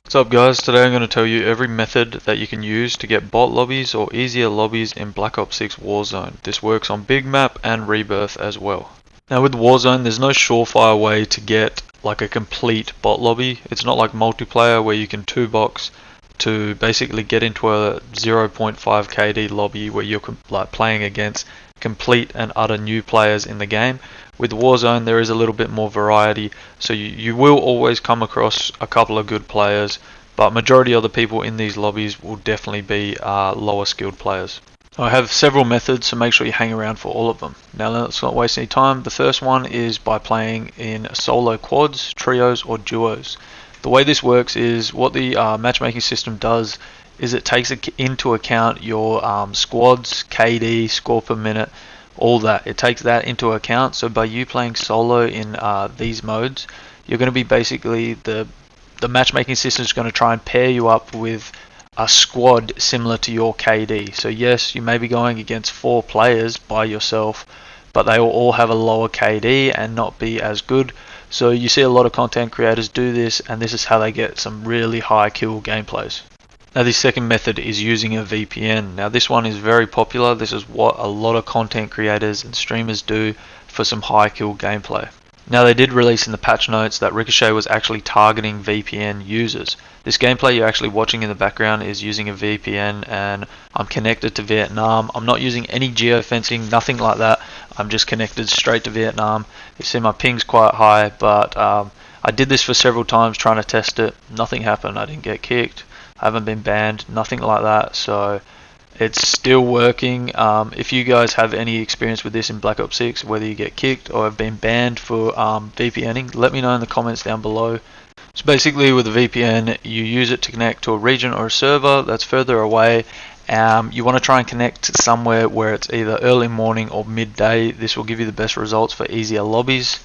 What's up guys, today I'm going to tell you every method that you can use to get bot lobbies or easier lobbies in Black Ops 6 Warzone. This works on Big Map and Rebirth as well. Now with Warzone there's no surefire way to get like a complete bot lobby. It's not like multiplayer where you can 2-box to basically get into a 0.5 KD lobby where you're like playing against complete and utter new players in the game. With Warzone there is a little bit more variety, so you will always come across a couple of good players, but majority of the people in these lobbies will definitely be lower skilled players. I have several methods, so make sure you hang around for all of them. Now let's not waste any time. The first one is by playing in solo quads, trios or duos. The way this works is what the matchmaking system does is it takes into account your squads, KD, score per minute, all that. It takes that into account. So by you playing solo in these modes, you're going to be basically the matchmaking system is going to try and pair you up with a squad similar to your KD. So yes, you may be going against 4 players by yourself, but they will all have a lower KD and not be as good. So you see a lot of content creators do this, and this is how they get some really high kill gameplays. Now the second method is using a VPN. Now this one is very popular. This is what a lot of content creators and streamers do for some high kill gameplay. Now they did release in the patch notes that Ricochet was actually targeting VPN users. This gameplay you're actually watching in the background is using a VPN, and I'm connected to Vietnam. I'm not using any geofencing, nothing like that. I'm just connected straight to Vietnam. You see my ping's quite high, but I did this for several times trying to test it. Nothing happened. I didn't get kicked. I haven't been banned, nothing like that, so it's still working. If you guys have any experience with this in Black Ops 6, whether you get kicked or have been banned for VPNing, let me know in the comments down below. So basically with a VPN, you use it to connect to a region or a server that's further away. You want to try and connect somewhere where it's either early morning or midday. This will give you the best results for easier lobbies.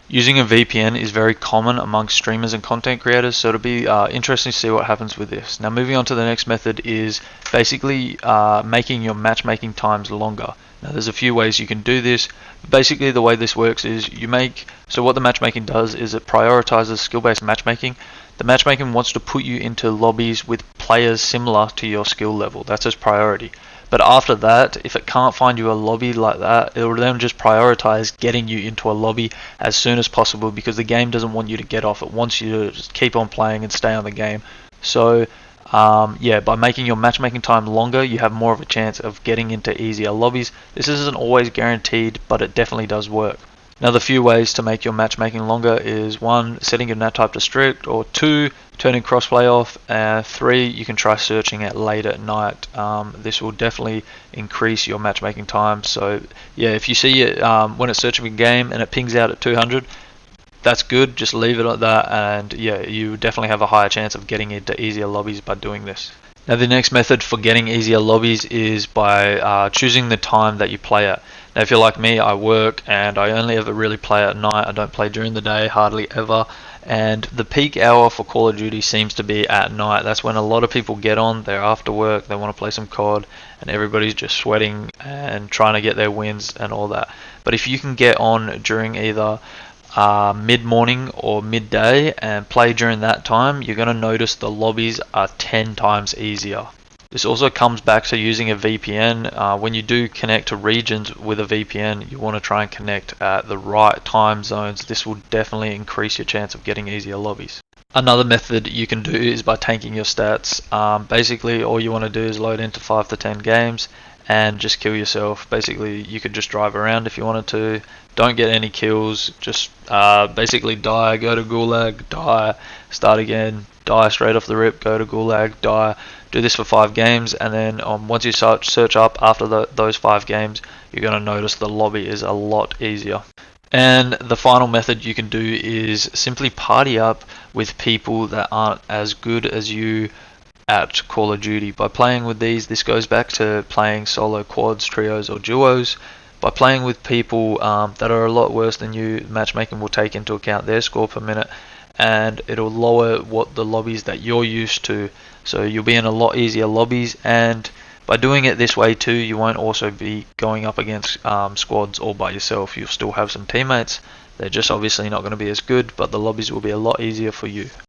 Using a VPN is very common amongst streamers and content creators, so it'll be interesting to see what happens with this. Now moving on to the next method is basically making your matchmaking times longer. Now there's a few ways you can do this. Basically the way this works is so what the matchmaking does is it prioritizes skill-based matchmaking. The matchmaking wants to put you into lobbies with players similar to your skill level. That's its priority. But after that, if it can't find you a lobby like that, it will then just prioritize getting you into a lobby as soon as possible, because the game doesn't want you to get off. It wants you to just keep on playing and stay on the game. So yeah, by making your matchmaking time longer, you have more of a chance of getting into easier lobbies. This isn't always guaranteed, but it definitely does work. Now the few ways to make your matchmaking longer is 1, setting your nat type to strict, or 2, turning crossplay off, 3, you can try searching at late at night. This will definitely increase your matchmaking time. So yeah, if you see it when it's searching a game and it pings out at 200, that's good, just leave it at that, and yeah, you definitely have a higher chance of getting into easier lobbies by doing this. Now the next method for getting easier lobbies is by choosing the time that you play at. Now if you're like me, I work and I only ever really play at night. I don't play during the day, hardly ever. And the peak hour for Call of Duty seems to be at night. That's when a lot of people get on, they're after work, they want to play some COD, and everybody's just sweating and trying to get their wins and all that. But if you can get on during either mid-morning or midday and play during that time, you're going to notice the lobbies are 10 times easier. This also comes back to using a VPN. When you do connect to regions with a VPN, you want to try and connect at the right time zones. This will definitely increase your chance of getting easier lobbies. Another method you can do is by tanking your stats. Basically all you want to do is load into 5 to 10 games and just kill yourself. Basically you could just drive around if you wanted to, don't get any kills, just basically die, go to gulag, die, start again, die straight off the rip, go to gulag, die. Do this for 5 games, and then once you start search up after those 5 games, you're going to notice the lobby is a lot easier. And the final method you can do is simply party up with people that aren't as good as you at Call of Duty. By playing with these, this goes back to playing solo quads, trios or duos. By playing with people that are a lot worse than you, matchmaking will take into account their score per minute, and it'll lower what the lobbies that you're used to. So you'll be in a lot easier lobbies, and by doing it this way too, you won't also be going up against squads all by yourself. You'll still have some teammates. They're just obviously not going to be as good, but the lobbies will be a lot easier for you.